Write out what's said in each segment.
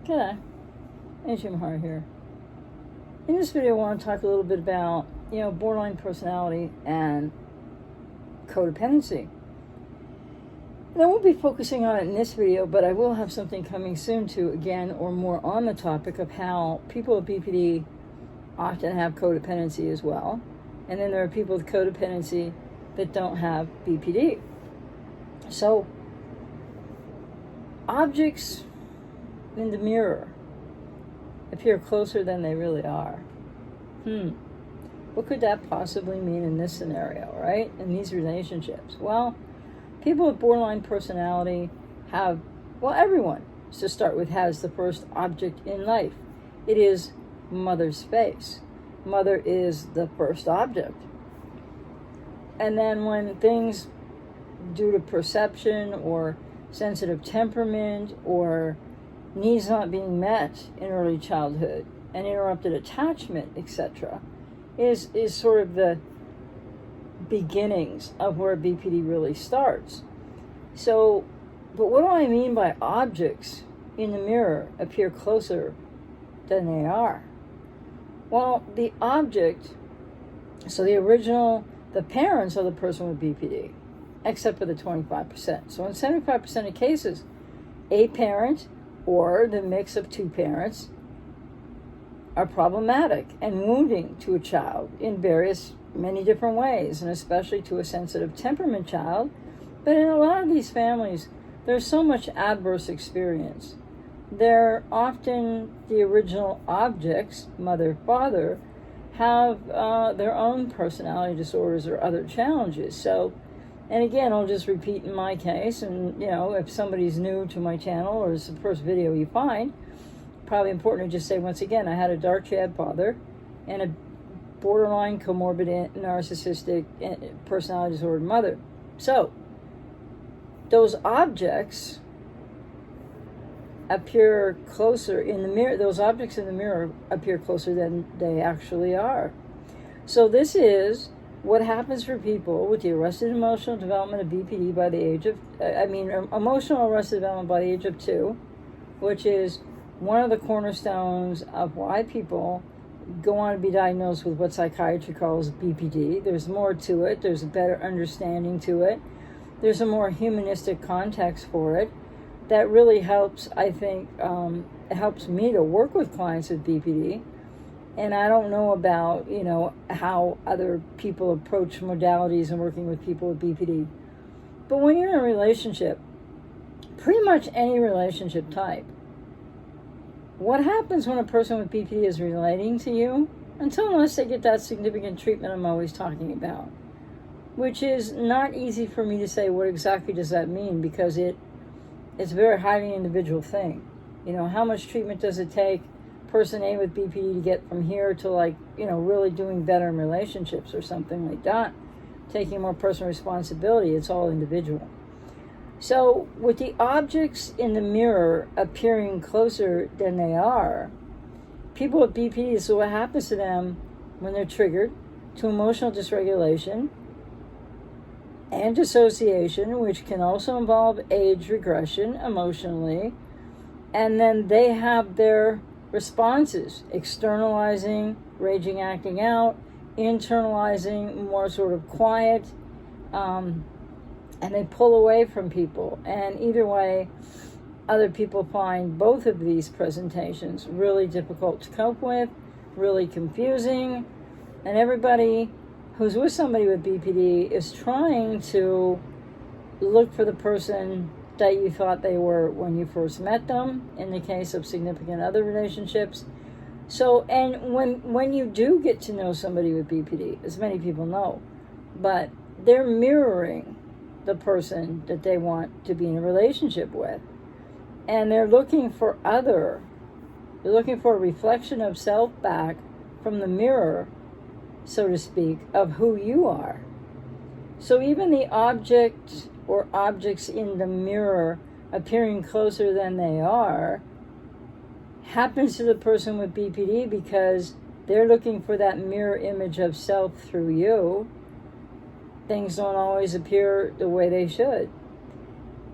G'day, Jim Hart here. In this video, I want to talk a little bit about, borderline personality and codependency. And I won't be focusing on it in this video, but I will have something coming soon to, again, or more on the topic of how people with BPD often have codependency as well. And then there are people with codependency that don't have BPD. So, objects in the mirror appear closer than they really are. What could that possibly mean in this scenario, right? In these relationships? Well, people with borderline personality have, everyone, to start with, has the first object in life. It is mother's face. Mother is the first object. And then when things, due to perception or sensitive temperament or needs not being met in early childhood and interrupted attachment, etc., is sort of the beginnings of where BPD really starts. So, but what do I mean by objects in the mirror appear closer than they are? Well, the object, so the parents are the person with BPD, except for the 25%. So in 75% of cases, a parent or the mix of two parents are problematic and wounding to a child in many different ways, and especially to a sensitive temperament child. But in a lot of these families, there's so much adverse experience. They're often the original objects, mother, father, have their own personality disorders or other challenges. So, and again, I'll just repeat in my case, and if somebody's new to my channel or it's the first video you find, probably important to just say once again, I had a dark shad father and a borderline comorbid narcissistic personality disordered mother. So, those objects appear closer in the mirror, those objects in the mirror appear closer than they actually are. So this is what happens for people with the arrested emotional development of BPD by the age of, emotional arrested development by the age of 2, which is one of the cornerstones of why people go on to be diagnosed with what psychiatry calls BPD. There's more to it. There's a better understanding to it. There's a more humanistic context for it that really helps, I think, it helps me to work with clients with BPD. And I don't know about, how other people approach modalities and working with people with BPD. But when you're in a relationship, pretty much any relationship type, what happens when a person with BPD is relating to you, unless they get that significant treatment I'm always talking about, which is not easy for me to say what exactly does that mean, because it's a very highly individual thing. How much treatment does it take person A with BPD to get from here to really doing better in relationships or something like that, taking more personal responsibility? It's all individual. So with the objects in the mirror appearing closer than they are, people with BPD, so what happens to them when they're triggered to emotional dysregulation and dissociation, which can also involve age regression emotionally, and then they have their responses, externalizing, raging, acting out, internalizing, more sort of quiet, and they pull away from people. And either way, other people find both of these presentations really difficult to cope with, really confusing, and everybody who's with somebody with BPD is trying to look for the person that you thought they were when you first met them, in the case of significant other relationships. So, and when you do get to know somebody with BPD, as many people know, but they're mirroring the person that they want to be in a relationship with. And they're looking for a reflection of self back from the mirror, so to speak, of who you are. So even the object or objects in the mirror appearing closer than they are happens to the person with BPD because they're looking for that mirror image of self through you. Things don't always appear the way they should.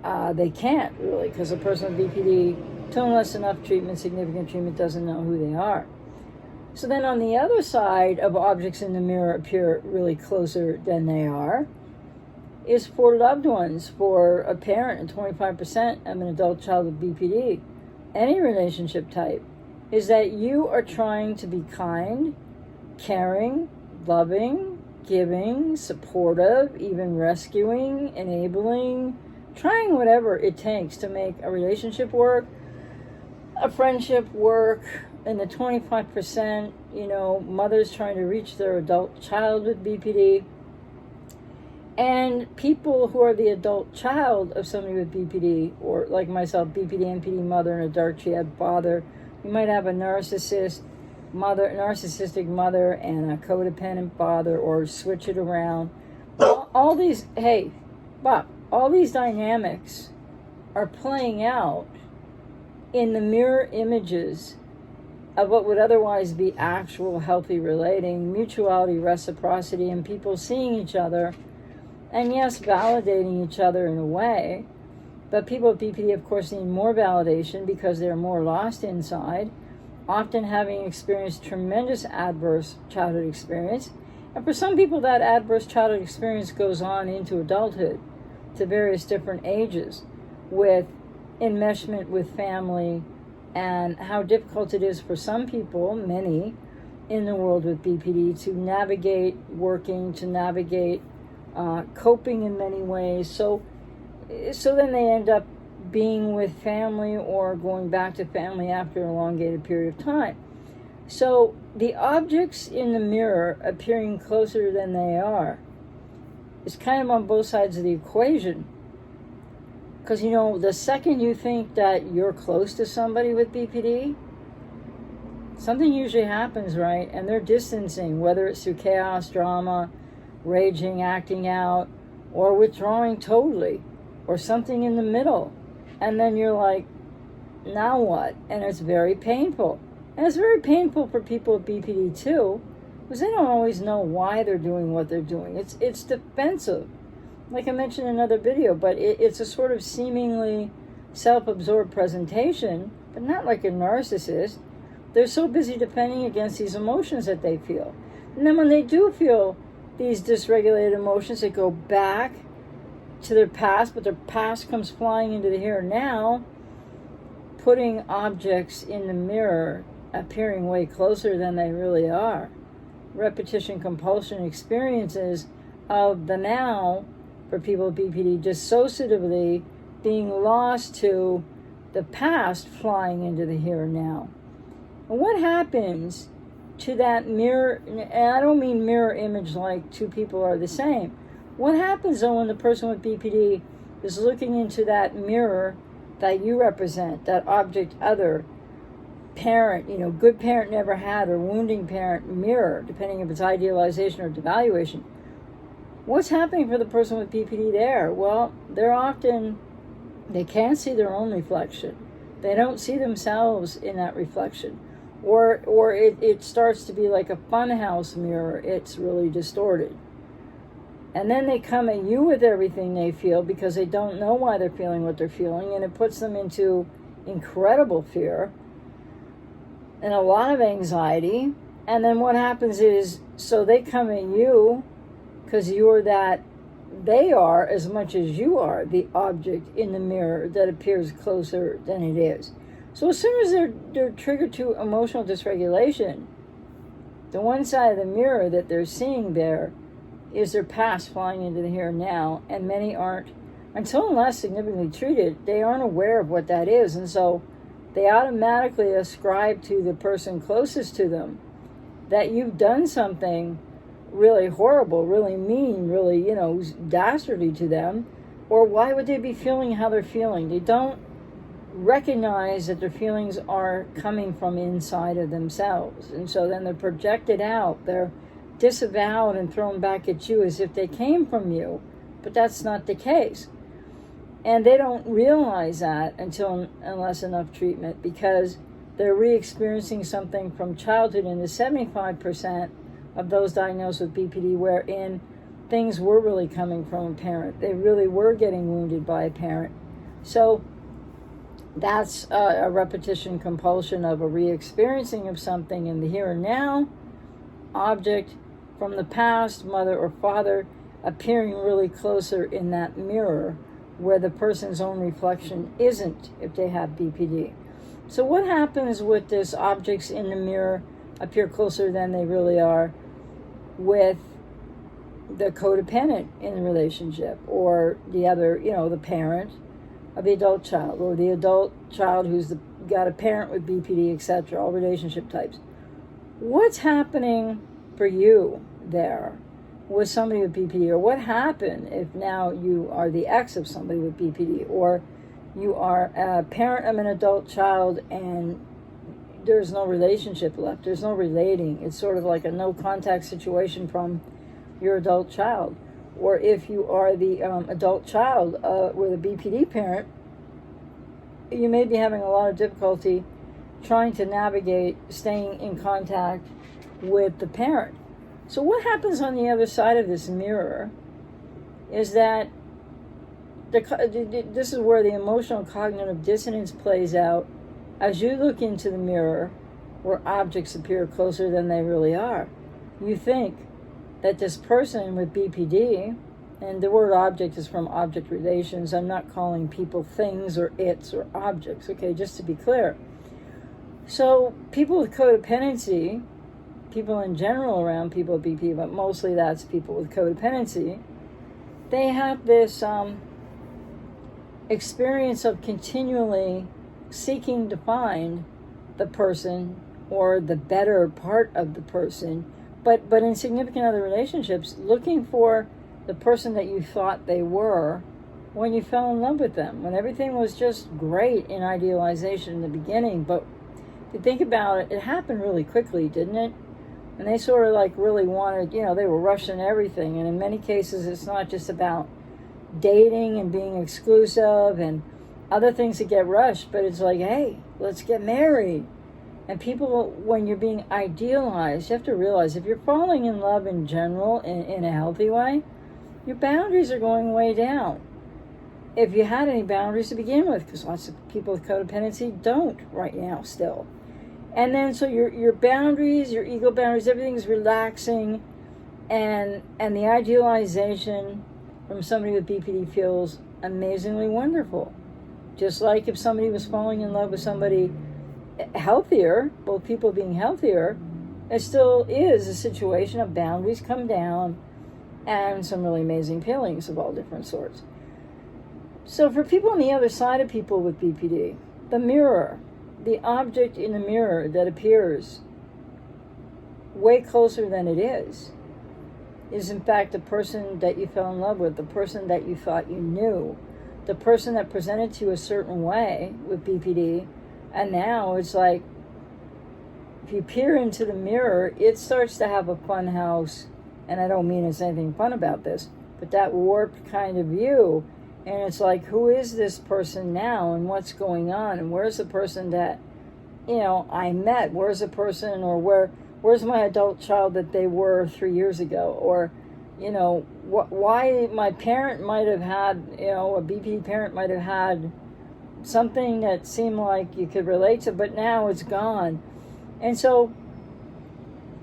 They can't really, because a person with BPD Till unless enough treatment, significant treatment, doesn't know who they are. So then on the other side of objects in the mirror appear really closer than they are is for loved ones, for a parent, and 25% of an adult child with BPD, any relationship type, is that you are trying to be kind, caring, loving, giving, supportive, even rescuing, enabling, trying whatever it takes to make a relationship work, a friendship work. And the 25%, mothers trying to reach their adult child with BPD, and people who are the adult child of somebody with BPD, or like myself, BPD, NPD mother, and a dark triad father. You might have a narcissistic mother and a codependent father, or switch it around. All these dynamics are playing out in the mirror images of what would otherwise be actual healthy relating, mutuality, reciprocity, and people seeing each other, and yes, validating each other in a way. But people with BPD, of course, need more validation because they're more lost inside, often having experienced tremendous adverse childhood experience. And for some people, that adverse childhood experience goes on into adulthood to various different ages, with enmeshment with family, and how difficult it is for some people, many in the world with BPD, to navigate working, to navigate coping in many ways. So then they end up being with family or going back to family after an elongated period of time. So the objects in the mirror appearing closer than they are is kind of on both sides of the equation. Because, the second you think that you're close to somebody with BPD, something usually happens, right? And they're distancing, whether it's through chaos, drama, raging, acting out, or withdrawing totally, or something in the middle. And then you're like, now what? And it's very painful. And it's very painful for people with BPD too, because they don't always know why they're doing what they're doing. It's defensive, like I mentioned in another video, but it's a sort of seemingly self-absorbed presentation, but not like a narcissist. They're so busy defending against these emotions that they feel. And then when they do feel these dysregulated emotions, they go back to their past, but their past comes flying into the here and now, putting objects in the mirror appearing way closer than they really are. Repetition, compulsion experiences of the now for people with BPD dissociatively being lost to the past flying into the here and now. And what happens to that mirror, and I don't mean mirror image like two people are the same. What happens though when the person with BPD is looking into that mirror that you represent, that object other, parent, good parent never had, or wounding parent mirror, depending if it's idealization or devaluation? What's happening for the person with BPD there? Well, they can't see their own reflection. They don't see themselves in that reflection. Or it starts to be like a funhouse mirror. It's really distorted. And then they come at you with everything they feel because they don't know why they're feeling what they're feeling, and it puts them into incredible fear and a lot of anxiety. And then what happens is, so they come at you because you're that they are as much as you are the object in the mirror that appears closer than it is. So as soon as they're triggered to emotional dysregulation, the one side of the mirror that they're seeing there is their past flying into the here and now, and many aren't, until unless significantly treated, they aren't aware of what that is, and so they automatically ascribe to the person closest to them that you've done something really horrible, really mean, really, dastardly to them, or why would they be feeling how they're feeling? They don't recognize that their feelings are coming from inside of themselves, and so then they're projected out, they're disavowed and thrown back at you as if they came from you, but that's not the case. And they don't realize that unless enough treatment, because they're re-experiencing something from childhood in the 75% of those diagnosed with BPD wherein things were really coming from a parent. They really were getting wounded by a parent. So That's a repetition compulsion of a re-experiencing of something in the here and now, object from the past, mother or father, appearing really closer in that mirror where the person's own reflection isn't if they have BPD. So what happens with this objects in the mirror appear closer than they really are with the codependent in the relationship, or the other, the parent of the adult child, or the adult child who's got a parent with BPD, etc., all relationship types. What's happening for you there with somebody with BPD? Or what happened if now you are the ex of somebody with BPD, or you are a parent of an adult child and there's no relationship left, there's no relating, it's sort of like a no contact situation from your adult child. Or if you are the adult child with a BPD parent, you may be having a lot of difficulty trying to navigate staying in contact with the parent. So what happens on the other side of this mirror is that this is where the emotional cognitive dissonance plays out as you look into the mirror where objects appear closer than they really are. You think that this person with BPD, and the word object is from object relations. I'm not calling people things or its or objects, okay, just to be clear. So people with codependency, people in general around people with BPD, but mostly that's people with codependency, they have this experience of continually seeking to find the person or the better part of the person, but in significant other relationships, looking for the person that you thought they were when you fell in love with them, when everything was just great in idealization in the beginning. But if you think about it, it happened really quickly, didn't it? And they sort of like really wanted, they were rushing everything. And in many cases, it's not just about dating and being exclusive and other things that get rushed, but it's like, hey, let's get married. And people, when you're being idealized, you have to realize if you're falling in love in general, in a healthy way, your boundaries are going way down. If you had any boundaries to begin with, because lots of people with codependency don't right now still. And then so your boundaries, your ego boundaries, everything's relaxing, and the idealization from somebody with BPD feels amazingly wonderful. Just like if somebody was falling in love with somebody healthier, both people being healthier, it still is a situation of boundaries come down and some really amazing feelings of all different sorts. So for people on the other side of people with BPD, the mirror, the object in the mirror that appears way closer than it is in fact the person that you fell in love with, the person that you thought you knew, the person that presented to you a certain way with BPD. And now it's like, if you peer into the mirror, it starts to have a fun house. And I don't mean there's anything fun about this, but that warped kind of view. And it's like, who is this person now? And what's going on? And where's the person that, I met? Where's the person, or where's my adult child that they were 3 years ago? Or, why my parent might have had, a BPD parent might have had something that seemed like you could relate to, but now it's gone. And so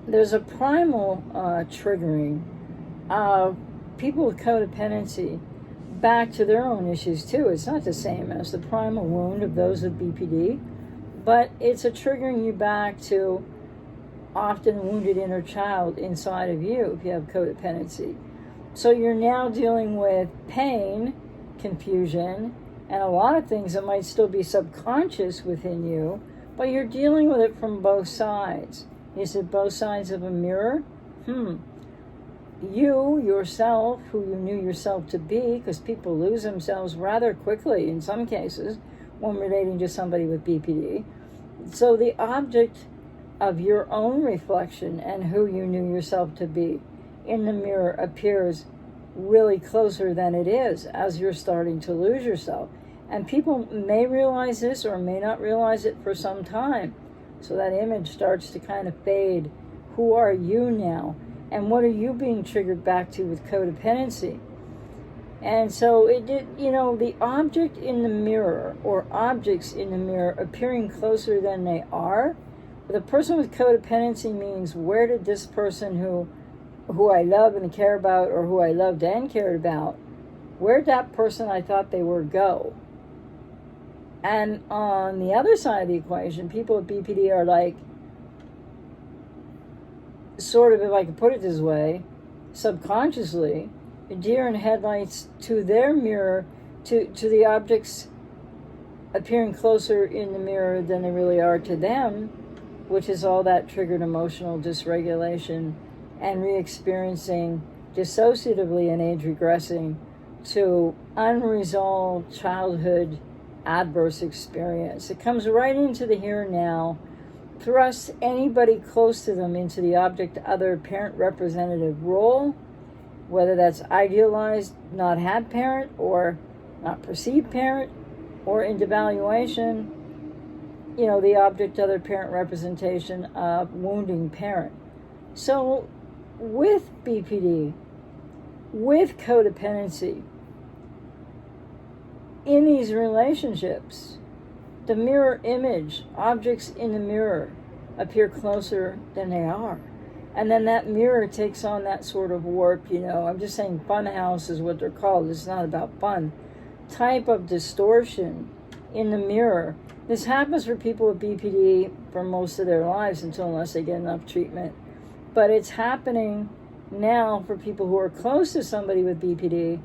there's a primal triggering of people with codependency back to their own issues too. It's not the same as the primal wound of those with BPD, but it's a triggering you back to often wounded inner child inside of you if you have codependency. So you're now dealing with pain, confusion, and a lot of things that might still be subconscious within you, but you're dealing with it from both sides. Is it both sides of a mirror? You, yourself, who you knew yourself to be, because people lose themselves rather quickly in some cases when relating to somebody with BPD. So the object of your own reflection and who you knew yourself to be in the mirror appears really closer than it is as you're starting to lose yourself. And people may realize this or may not realize it for some time. So that image starts to kind of fade. Who are you now? And what are you being triggered back to with codependency? And so it did, the object in the mirror, or objects in the mirror appearing closer than they are. The person with codependency means, where did this person who I love and care about, or who I loved and cared about, where'd that person I thought they were go? And on the other side of the equation, people with BPD are like, sort of, if I could put it this way, subconsciously, deer in headlights to their mirror, to the objects appearing closer in the mirror than they really are to them, which is all that triggered emotional dysregulation and re-experiencing dissociatively and age regressing to unresolved childhood adverse experience. It comes right into the here and now, thrusts anybody close to them into the object other parent representative role, whether that's idealized not had parent or not perceived parent, or into valuation, the object other parent representation of wounding parent. So with BPD, with codependency, in these relationships, the mirror image, objects in the mirror, appear closer than they are. And then that mirror takes on that sort of warp, I'm just saying fun house is what they're called. It's not about fun. Type of distortion in the mirror. This happens for people with BPD for most of their lives unless they get enough treatment. But it's happening now for people who are close to somebody with BPD.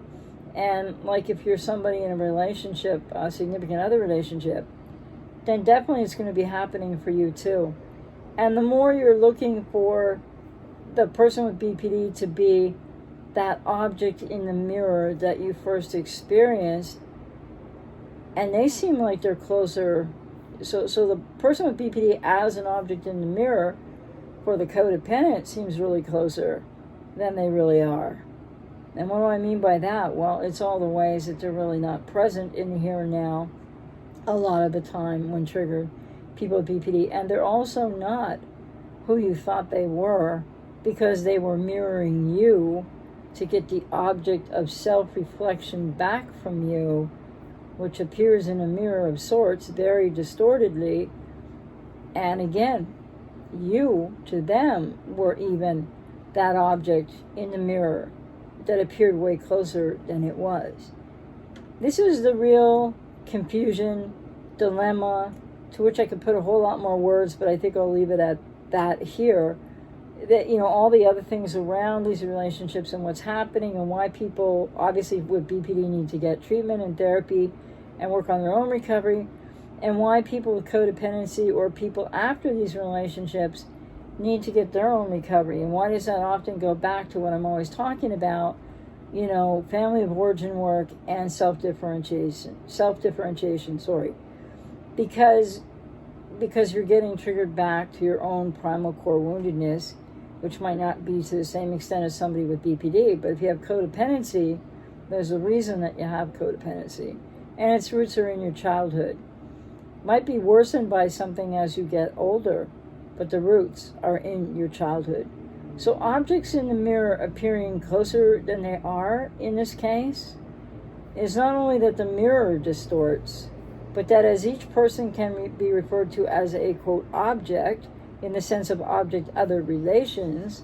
And like if you're somebody in a relationship, a significant other relationship, then definitely it's going to be happening for you too. And the more you're looking for the person with BPD to be that object in the mirror that you first experienced, and they seem like they're closer. So the person with BPD as an object in the mirror for the codependent seems really closer than they really are. And what do I mean by that? Well, it's all the ways that they're really not present in the here and now a lot of the time when triggered, people with BPD. And they're also not who you thought they were, because they were mirroring you to get the object of self-reflection back from you, which appears in a mirror of sorts, very distortedly. And again, you to them were even that object in the mirror that appeared way closer than it was. This is the real confusion, dilemma, to which I could put a whole lot more words, but I think I'll leave it at that here. That, all the other things around these relationships and what's happening, and why people, obviously with BPD, need to get treatment and therapy and work on their own recovery, and why people with codependency or people after these relationships need to get their own recovery. And why does that often go back to what I'm always talking about, family of origin work and self-differentiation, because you're getting triggered back to your own primal core woundedness, which might not be to the same extent as somebody with BPD. But if you have codependency, there's a reason that you have codependency, and its roots are in your childhood. Might be worsened by something as you get older, but the roots are in your childhood. So objects in the mirror appearing closer than they are in this case is not only that the mirror distorts, but that as each person can be referred to as a, quote, object, in the sense of object-other relations,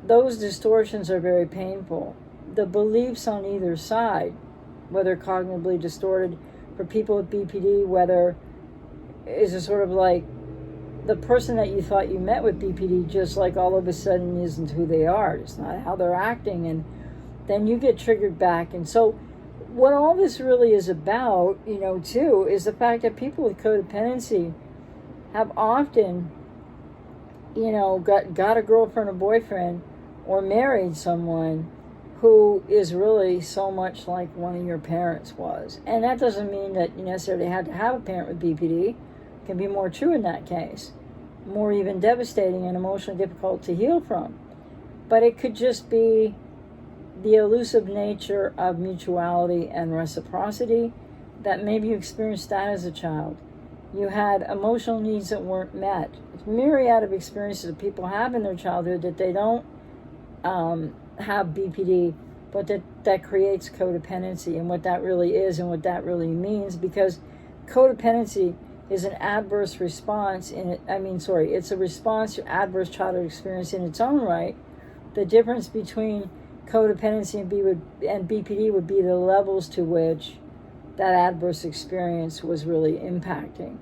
those distortions are very painful. The beliefs on either side, whether cognitively distorted for people with BPD, whether is a sort of like the person that you thought you met with BPD just like all of a sudden isn't who they are. It's not how they're acting, and then you get triggered back. And so what all this really is about, too, is the fact that people with codependency have often, got a girlfriend or boyfriend or married someone who is really so much like one of your parents was. And that doesn't mean that you necessarily had to have a parent with BPD. It can be more true in that case, more even devastating and emotionally difficult to heal from. But it could just be the elusive nature of mutuality and reciprocity, that maybe you experienced that as a child. You had emotional needs that weren't met. It's a myriad of experiences that people have in their childhood that they don't have BPD but that creates codependency, and what that really is and what that really means, because codependency is an adverse response it's a response to adverse childhood experience in its own right. The difference between codependency and BPD would be the levels to which that adverse experience was really impacting.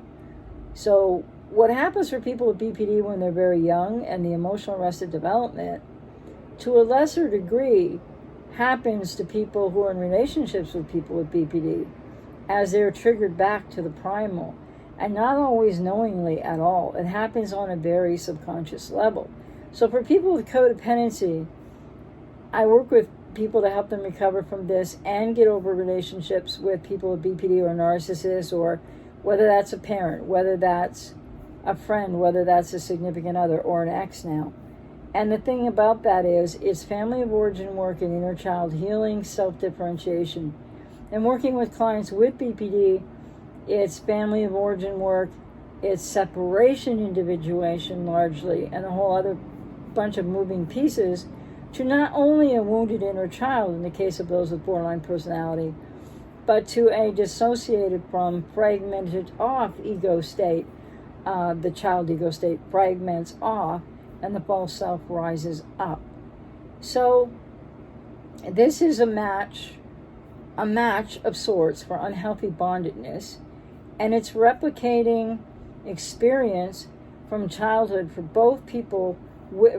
So what happens for people with BPD when they're very young and the emotional arrested development, to a lesser degree, happens to people who are in relationships with people with BPD as they're triggered back to the primal, and not always knowingly at all. It happens on a very subconscious level. So for people with codependency, I work with people to help them recover from this and get over relationships with people with BPD or narcissists, or whether that's a parent, whether that's a friend, whether that's a significant other or an ex now. And the thing about that is, it's family of origin work and inner child healing, self-differentiation. And working with clients with BPD, it's family of origin work, it's separation individuation largely, and a whole other bunch of moving pieces to not only a wounded inner child in the case of those with borderline personality, but to a dissociated from, fragmented off ego state. The child ego state fragments off and the false self rises up. So this is a match of sorts for unhealthy bondedness, and it's replicating experience from childhood for both people,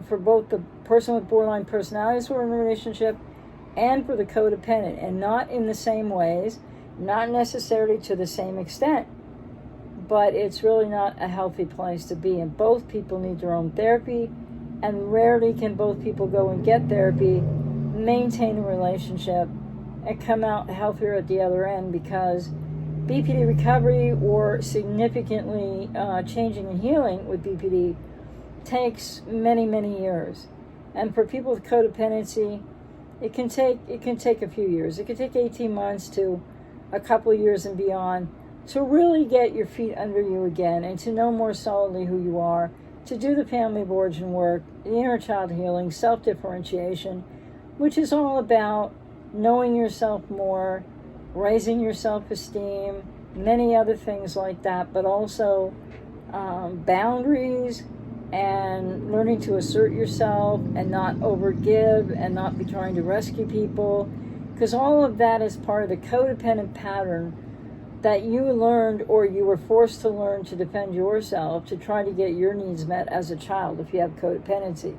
for both the person with borderline personalities who are in a relationship and for the codependent, and not in the same ways, not necessarily to the same extent, but it's really not a healthy place to be. And both people need their own therapy, and rarely can both people go and get therapy, maintain a relationship, and come out healthier at the other end, because BPD recovery or significantly changing and healing with BPD takes many, many years. And for people with codependency, it can take a few years. It can take 18 months to a couple of years and beyond to really get your feet under you again and to know more solidly who you are, to do the family of origin work, the inner child healing, self-differentiation, which is all about knowing yourself more, raising your self-esteem, many other things like that, but also boundaries and learning to assert yourself and not overgive and not be trying to rescue people, because all of that is part of the codependent pattern that you learned or you were forced to learn to defend yourself, to try to get your needs met as a child if you have codependency.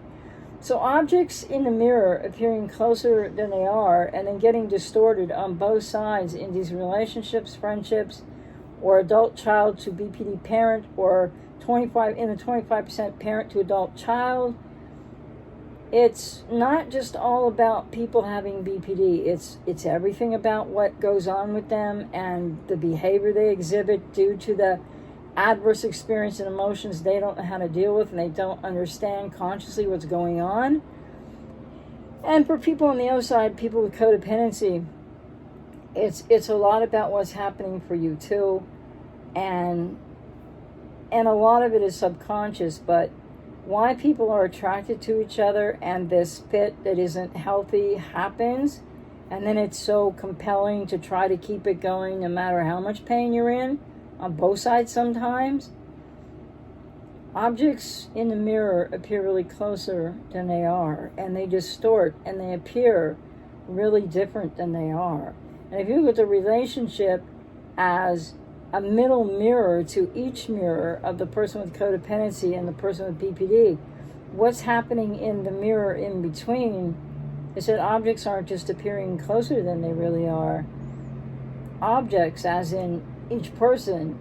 So objects in the mirror appearing closer than they are and then getting distorted on both sides in these relationships, friendships, or adult child to BPD parent, or 25% parent to adult child. It's not just all about people having BPD. It's everything about what goes on with them and the behavior they exhibit due to the adverse experience and emotions they don't know how to deal with, and they don't understand consciously what's going on. And for people on the other side, people with codependency, it's a lot about what's happening for you too, and a lot of it is subconscious, but why people are attracted to each other and this fit that isn't healthy happens, and then it's so compelling to try to keep it going no matter how much pain you're in, on both sides sometimes. Objects in the mirror appear really closer than they are, and they distort, and they appear really different than they are. And if you look at the relationship as a middle mirror to each mirror of the person with codependency and the person with BPD, what's happening in the mirror in between is that objects aren't just appearing closer than they really are. Objects, as in each person,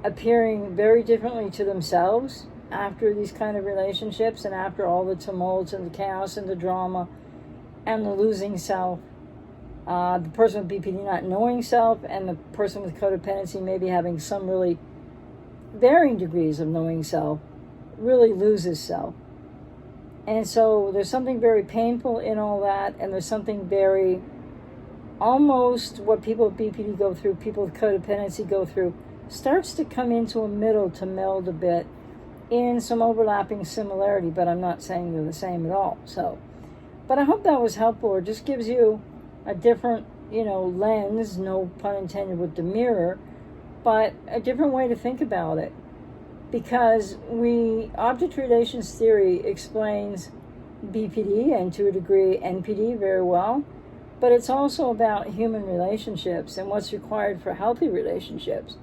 appearing very differently to themselves after these kind of relationships and after all the tumults and the chaos and the drama and the losing self. The person with BPD not knowing self, and the person with codependency maybe having some really varying degrees of knowing self, really loses self. And so there's something very painful in all that, and there's something very, almost what people with BPD go through, people with codependency go through, starts to come into a middle to meld a bit in some overlapping similarity, but I'm not saying they're the same at all. So But I hope that was helpful, or just gives you a different, lens, no pun intended with the mirror, but a different way to think about it. Because object relations theory explains BPD and to a degree NPD very well, but it's also about human relationships and what's required for healthy relationships.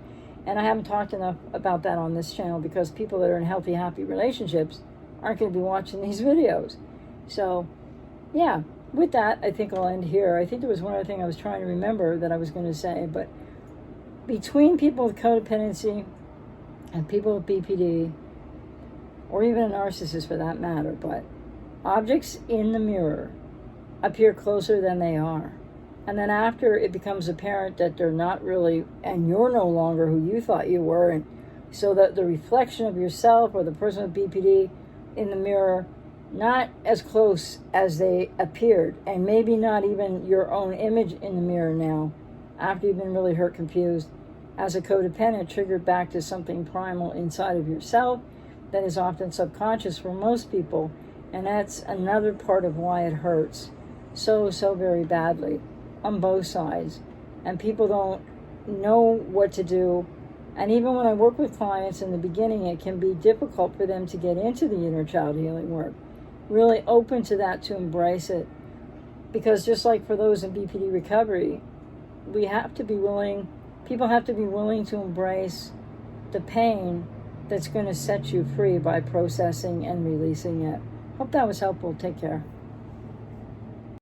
And I haven't talked enough about that on this channel, because people that are in healthy, happy relationships aren't going to be watching these videos. So, yeah, with that, I think I'll end here. I think there was one other thing I was trying to remember that I was going to say, but between people with codependency and people with BPD, or even a narcissist for that matter, but objects in the mirror appear closer than they are. And then after it becomes apparent that they're not really, and you're no longer who you thought you were, and so that the reflection of yourself or the person with BPD in the mirror, not as close as they appeared, and maybe not even your own image in the mirror now, after you've been really hurt, confused, as a codependent, triggered back to something primal inside of yourself that is often subconscious for most people. And that's another part of why it hurts so very badly on both sides. And people don't know what to do. And even when I work with clients in the beginning, it can be difficult for them to get into the inner child healing work, really open to that, to embrace it. Because just like for those in BPD recovery, people have to be willing to embrace the pain that's going to set you free by processing and releasing it. Hope that was helpful. Take care.